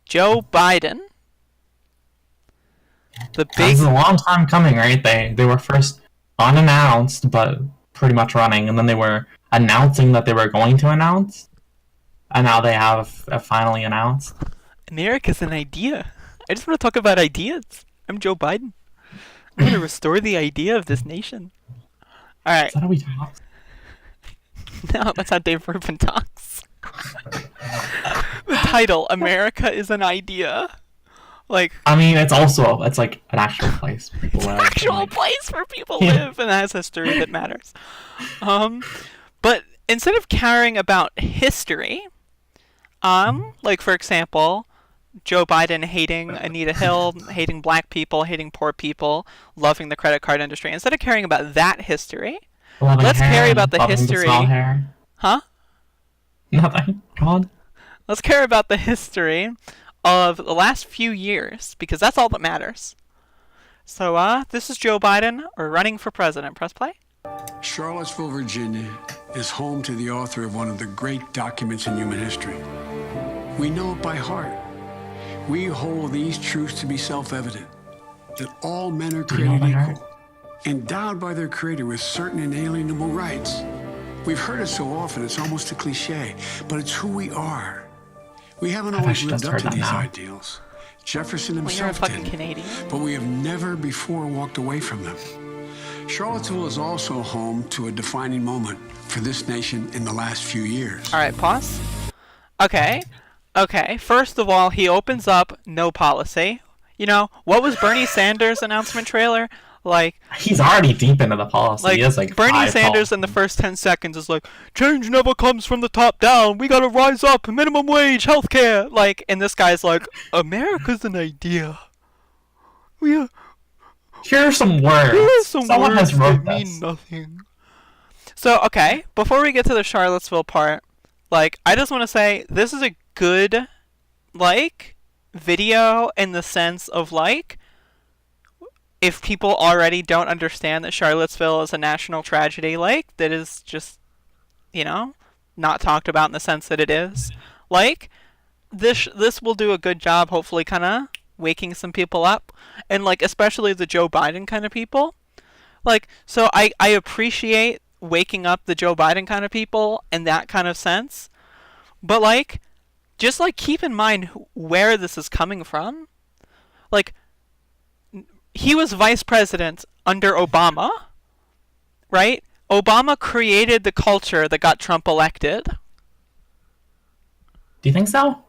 Joe Biden, the This big is a long time coming, right? They were first unannounced, but pretty much running, and then they were announcing that they were going to announce, and now they have finally announced. America's an idea. I just want to talk about ideas. I'm Joe Biden. I'm going to restore the idea of this nation. All right. Is that how we talk? No, that's how Dave Rubin talks. The title, America is an idea. Like, I mean, it's like an actual place for people it's an live. actual Like, place where people live and has history that matters. But instead of caring about history, like for example, Joe Biden hating Anita Hill, hating black people, hating poor people, loving the credit card industry. Instead of caring about that history, let's care about the history. Hair. Huh? Nothing. Go on. Let's care about the history of the last few years, because that's all that matters. So, this is Joe Biden. We're running for president. Press play. Charlottesville, Virginia is home to the author of one of the great documents in human history. We know it by heart. We hold these truths to be self-evident, that all men are created equal, endowed by their creator with certain inalienable rights. We've heard it so often, it's almost a cliche, but it's who we are. We haven't always lived up to these ideals. Jefferson himself Well, you're a fucking did, Canadian. but we have never before walked away from them. Charlottesville is also home to a defining moment for this nation in the last few years. All right, pause. Okay. First of all, he opens up no policy. You know, what was Bernie Sanders' announcement trailer? Like, he's already deep into the policy. He has like Bernie Sanders in the first 10 seconds is like, change never comes from the top down. We gotta rise up, minimum wage, healthcare. Like, and this guy's like, America's an idea. Here are some words. Someone words has wrote that this. mean nothing. So, okay, before we get to the Charlottesville part, like, I just want to say this is a good, like, video in the sense of, like, if people already don't understand that Charlottesville is a national tragedy, like, that is just, you know, not talked about in the sense that it is, like, this will do a good job, hopefully, kind of waking some people up, and, like, especially the Joe Biden kind of people. Like, so I appreciate waking up the Joe Biden kind of people in that kind of sense, but, like, just, like, keep in mind where this is coming from. Like, he was vice president under Obama, right? Obama created the culture that got Trump elected. Do you think so?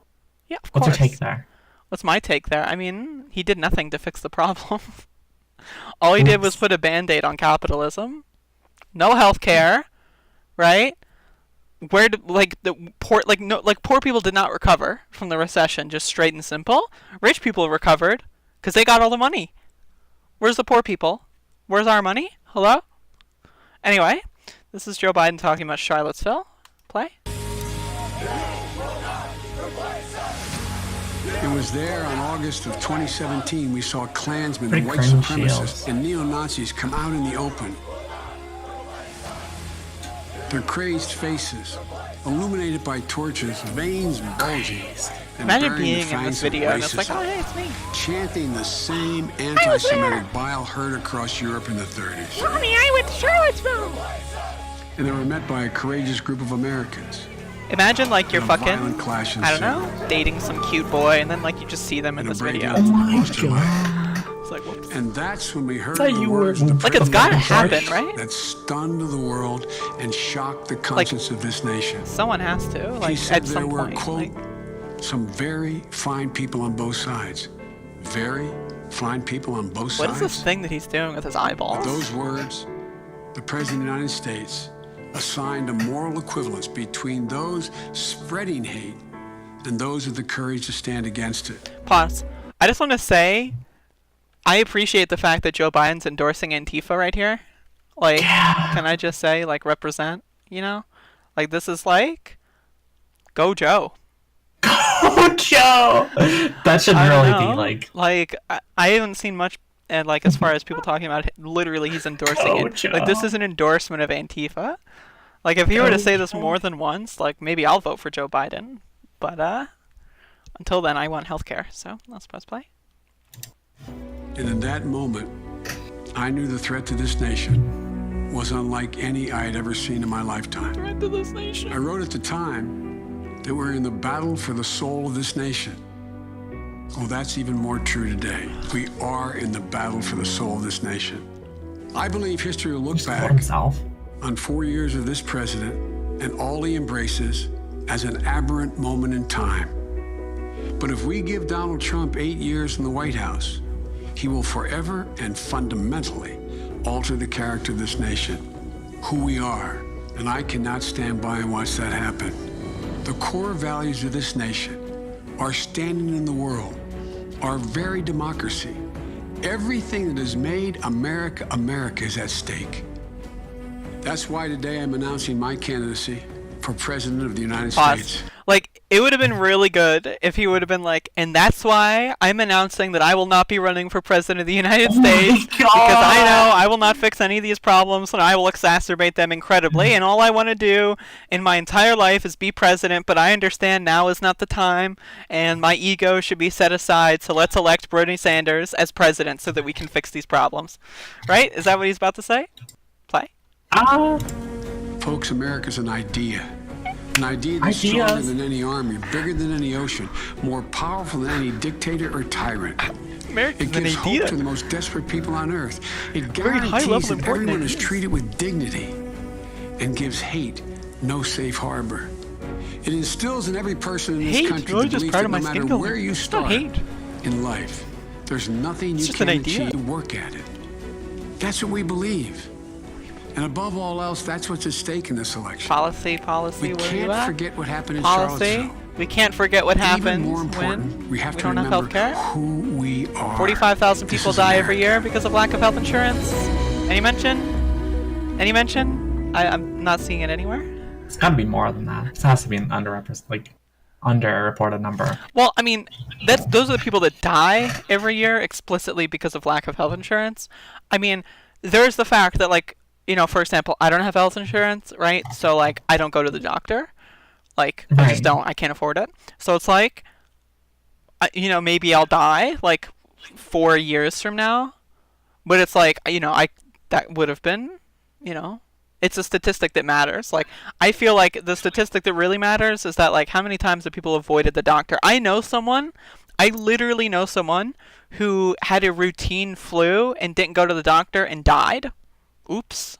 Yeah, of What's course. your take there? What's my take there? I mean, he did nothing to fix the problem. All he did was put a band-aid on capitalism. No health care, right? Where did, like, the poor, like, no, like, poor people did not recover from the recession, just straight and simple. Rich people recovered because they got all the money. Where's the poor people? Where's our money? Hello? Anyway, this is Joe Biden talking about Charlottesville. Play. It was there on August of 2017 we saw Klansmen, Pretty white cringe supremacists, shields. and neo-Nazis come out in the open. Their crazed faces, illuminated by torches, veins bulging, and Imagine bearing being the in this fangs of video and it's like, racism, oh, hey, it's me. chanting the same anti-Semitic bile heard across Europe in the 30s. Mommy, I went to Charlottesville. And they were met by a courageous group of Americans. Imagine, like, you're A fucking, violent clash I don't ensued. know, dating some cute boy, and then, like, you just see them in And a this break video. out in my Boston life. God. It's like, whoops. And that's when we heard Thought the you were- words the Like, it's gotta happen, president right? that stunned the world and shocked the conscience of this nation. Someone has to, He like, said at there some were, point. quote, Like, some very fine people on both sides. Very fine people on both what sides. is this thing that he's doing with his With eyeballs? those words, the President of the United States assigned a moral equivalence between those spreading hate and those with the courage to stand against it. Pause. I just want to say, I appreciate the fact that Joe Biden's endorsing Antifa right here. Like, can I just say, like, represent, you know? Like, this is like, go Joe. Oh, Joe! That should I don't really know. be like. Like, I haven't seen much, and like, as far as people talking about it, literally he's endorsing Go it. Joe. Like, this is an endorsement of Antifa. Like, if he were to say this more than once, like, maybe I'll vote for Joe Biden. But, until then, I want healthcare. So let's press play. And in that moment, I knew the threat to this nation was unlike any I had ever seen in my lifetime. Threat to this nation. I wrote at the time that we're in the battle for the soul of this nation. Well, that's even more true today. We are in the battle for the soul of this nation. I believe history will look back on 4 years of this president and all he embraces as an aberrant moment in time. But if we give Donald Trump 8 years in the White House, he will forever and fundamentally alter the character of this nation, who we are. And I cannot stand by and watch that happen. The core values of this nation, our standing in the world, our very democracy, everything that has made America America is at stake. That's why today I'm announcing my candidacy for President of the United States. Like, it would have been really good if he would have been like, and that's why I'm announcing that I will not be running for President of the United States because I know I will not fix any of these problems and I will exacerbate them incredibly, and all I want to do in my entire life is be president, but I understand now is not the time and my ego should be set aside, so let's elect Bernie Sanders as president so that we can fix these problems. Right? Is that what he's about to say? Play. Folks, America's an idea. An idea that's stronger than any army, bigger than any ocean, more powerful than any dictator or tyrant. It gives hope to the most desperate people on earth. It guarantees that everyone is treated with dignity and gives hate no safe harbor. It instills in every person in this country the belief that no matter where you start in life, there's nothing you can't achieve to work at it. That's what we believe. And above all else, that's what's at stake in this election. Policy, we can't forget what happened in policy. Charlottesville. We can't forget what happens Even more important, when we have to don't have remember healthcare. who we are. 45,000 This people is die America. every year because of lack of health insurance. Any mention? Any mention? I'm not seeing it anywhere. It's got to be more than that. It has to be an underreported number. Well, I mean, those are the people that die every year explicitly because of lack of health insurance. I mean, there's the fact that, like, you know, for example, I don't have health insurance, right? So, like, I don't go to the doctor. Like, I just don't. I can't afford it. So it's like, you know, maybe I'll die, like, 4 years from now. But it's like, you know, that would have been, you know, it's a statistic that matters. Like, I feel like the statistic that really matters is that, like, how many times have people avoided the doctor? I literally know someone who had a routine flu and didn't go to the doctor and died. Oops.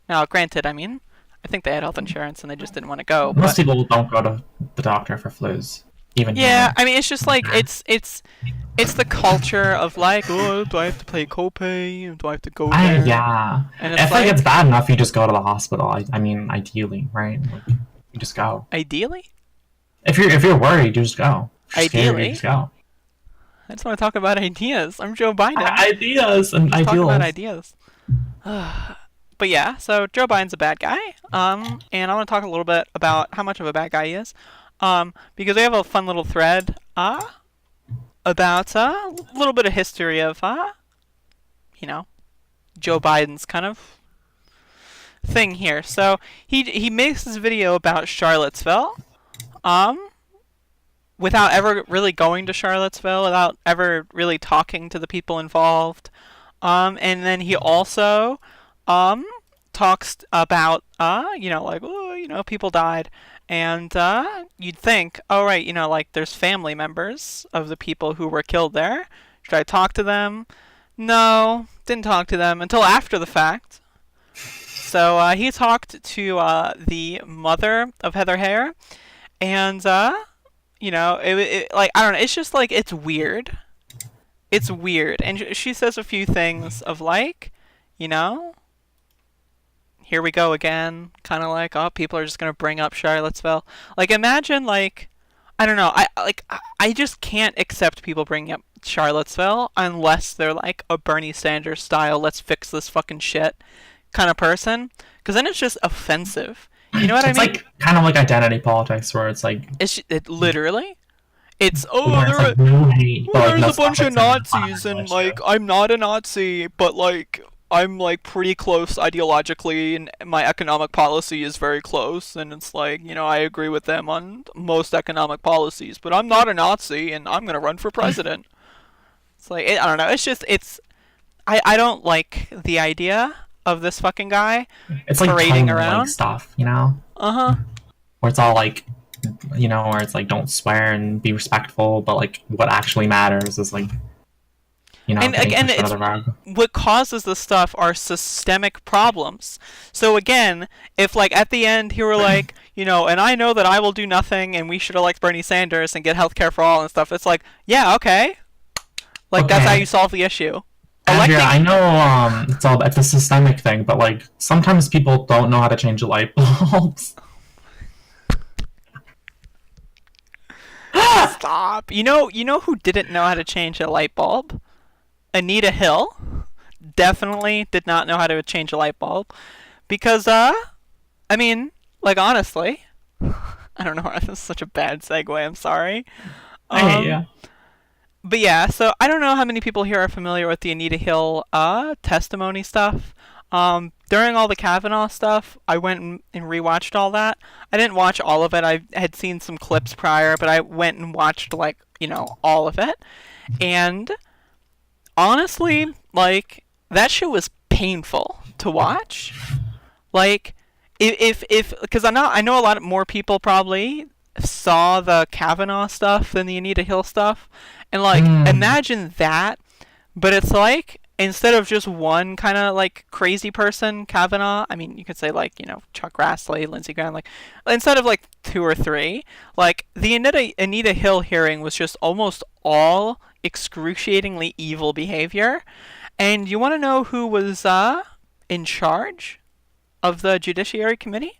Now, granted, I mean, I think they had health insurance and they just didn't want to go. Most people don't go to the doctor for flus, even yeah, here. I mean, it's just like it's the culture of like, oh, do I have to pay copay? Do I have to go there? Yeah. And it's if like, it gets bad enough, you just go to the hospital. I mean, ideally, right? Like, you just go. Ideally? If you're worried, you just go. If you're scared, Ideally? you just go. I just want to talk about ideas. I'm Joe Biden. Ideas and Let's talk ideals. about ideas. But yeah, so Joe Biden's a bad guy. And I want to talk a little bit about how much of a bad guy he is. Because we have a fun little thread about a little bit of history of you know, Joe Biden's kind of thing here. So he makes this video about Charlottesville. Without ever really going to Charlottesville, without ever really talking to the people involved. And then he also talks about, you know, like, oh, you know, people died. And you'd think, oh, right, you know, like, there's family members of the people who were killed there. Should I talk to them? No, didn't talk to them until after the fact. So he talked to the mother of Heather Heyer. And, you know, it like, I don't know, it's just like, it's weird. It's weird. And she says a few things of like, you know, here we go again. Kind of like, oh, people are just going to bring up Charlottesville. Like, imagine, like, I don't know. I just can't accept people bringing up Charlottesville unless they're like a Bernie Sanders style, let's fix this fucking shit kind of person. Because then it's just offensive. You know what I mean? It's like kind of like identity politics, where it's like it literally. It's no hate, but, like, there's no a bunch of stuff that's Nazis in and the like I'm not a Nazi, but like I'm like pretty close ideologically, and my economic policy is very close, and it's like, I agree with them on most economic policies, but I'm not a Nazi, and I'm gonna run for president. It's like, I don't know. It's just, I don't like the idea of this fucking guy It's like parading tone, around. like, stuff, you know? Uh-huh. Where it's all like, where it's like don't swear and be respectful, but like what actually matters is like, And getting again, pushed it's under the rug. what causes this stuff are systemic problems. So again, if like at the end he were like, and I know that I will do nothing, and we should elect Bernie Sanders and get healthcare for all and stuff, it's like, yeah, okay. Like that's how Okay. you solve the issue. Andrea, I Electing know it's a systemic thing, but like sometimes people don't know how to change light bulbs. Stop. You know who didn't know how to change a light bulb? Anita Hill definitely did not know how to change a light bulb because I mean, like honestly, I don't know why this is such a bad segue. I'm sorry. Yeah. But yeah, so I don't know how many people here are familiar with the Anita Hill testimony stuff. During all the Kavanaugh stuff, I went and rewatched all that. I didn't watch all of it. I had seen some clips prior, but I went and watched like, all of it. And honestly, like that shit was painful to watch. Like if because I know a lot more people probably saw the Kavanaugh stuff than the Anita Hill stuff. And like imagine that, but it's like instead of just one kind of like crazy person, Kavanaugh, I mean, you could say like, Chuck Grassley, Lindsey Graham, like instead of like 2 or 3, like the Anita Hill hearing was just almost all excruciatingly evil behavior. And you want to know who was in charge of the Judiciary Committee?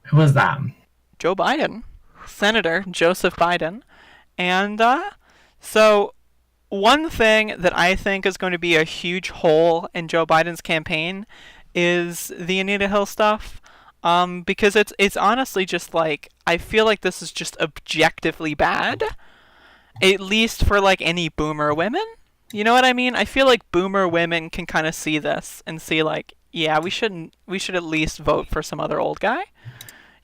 Who was that? Joe Biden, Senator Joseph Biden. And so one thing that I think is going to be a huge hole in Joe Biden's campaign is the Anita Hill stuff. Because it's honestly just like, I feel like this is just objectively bad. At least for like any boomer women. You know what I mean? I feel like boomer women can kind of see this and see like, yeah, we should at least vote for some other old guy.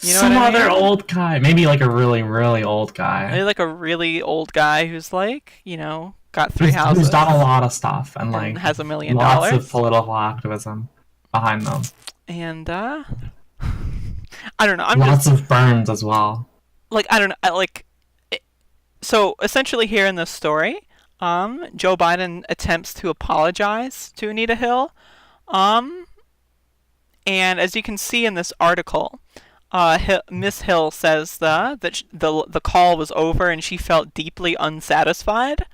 You know Some what I mean? other old guy. Maybe like a really, really old guy. Maybe like a really old guy who's like, got 3 houses. Who's done a lot of stuff and like and has $1 million. lots of political activism behind them. And I don't know. I'm Lots just of burns as well. like, I don't know. So essentially here in this story, Joe Biden attempts to apologize to Anita Hill. And as you can see in this article, Miss Hill says that the call was over and she felt deeply unsatisfied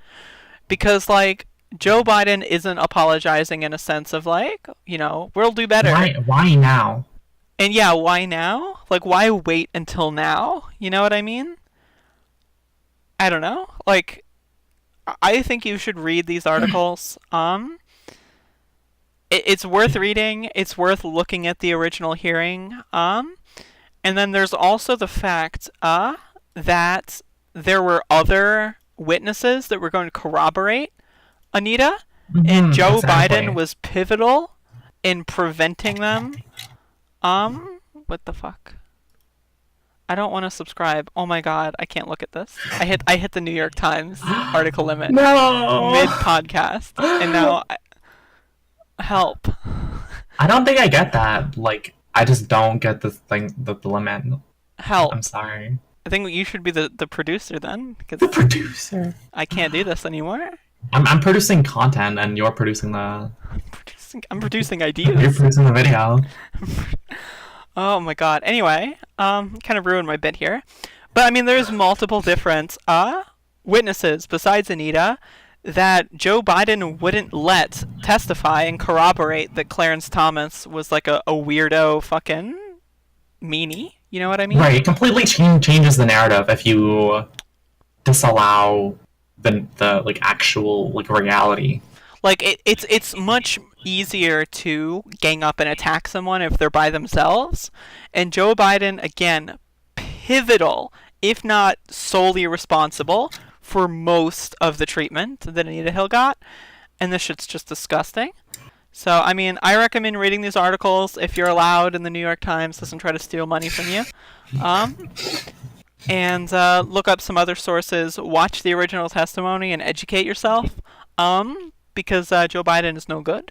because like Joe Biden isn't apologizing in a sense of like, we'll do better. Why now? And yeah, why now? Like why wait until now? You know what I mean? I don't know. Like I think you should read these articles. It's worth reading. It's worth looking at the original hearing. And then there's also the fact that there were other witnesses that were going to corroborate Anita, and Joe exactly. Biden was pivotal in preventing them. What the fuck? I don't want to subscribe. Oh my god, I can't look at this. I hit the New York Times article limit No! mid podcast, and now help. I don't think I get that. Like, I just don't get the thing, the limit. Help. I'm sorry. I think you should be the producer then, because The producer. I can't do this anymore. I'm producing content, and you're producing the. I'm producing You're ideas. producing the video. Oh my god. Anyway, kind of ruined my bit here. But I mean, there's multiple different witnesses besides Anita that Joe Biden wouldn't let testify and corroborate that Clarence Thomas was like a weirdo fucking meanie. You know what I mean? Right. It completely changes the narrative if you disallow the like actual like reality. Like it's much easier to gang up and attack someone if they're by themselves. And Joe Biden, again, pivotal, if not solely responsible, for most of the treatment that Anita Hill got. And this shit's just disgusting. So, I mean, I recommend reading these articles if you're allowed and the New York Times doesn't try to steal money from you. Um, and look up some other sources, watch the original testimony, and educate yourself. Because Joe Biden is no good.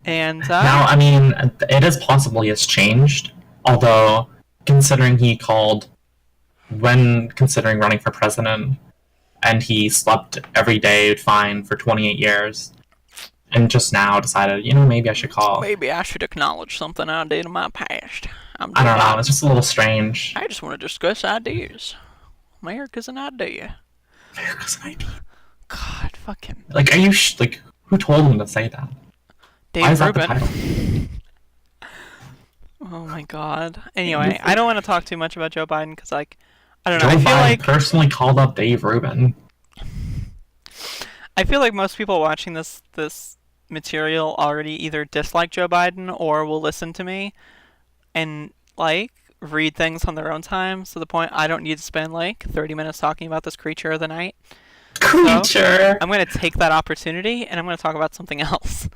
And Now, I mean, it is possible he has changed, although considering he called when considering running for president, and he slept every day fine for 28 years, and just now decided, maybe I should call. maybe I should acknowledge something I did in my past. I'm I Joe don't know. Biden. It's just a little strange. I just want to discuss ideas. America's an idea. America's an idea. God, fucking Like, are you like who told him to say that? Why Dave is that the Rubin. title? Oh my god. Anyway, I don't want to talk too much about Joe Biden because, like, I don't Joe know. Biden personally called up Dave Rubin. I feel like most people watching this material already either dislike Joe Biden or will listen to me and like read things on their own time. So the point I don't need to spend like 30 minutes talking about this creature of the night. Creature. I'm going to take that opportunity and I'm going to talk about something else.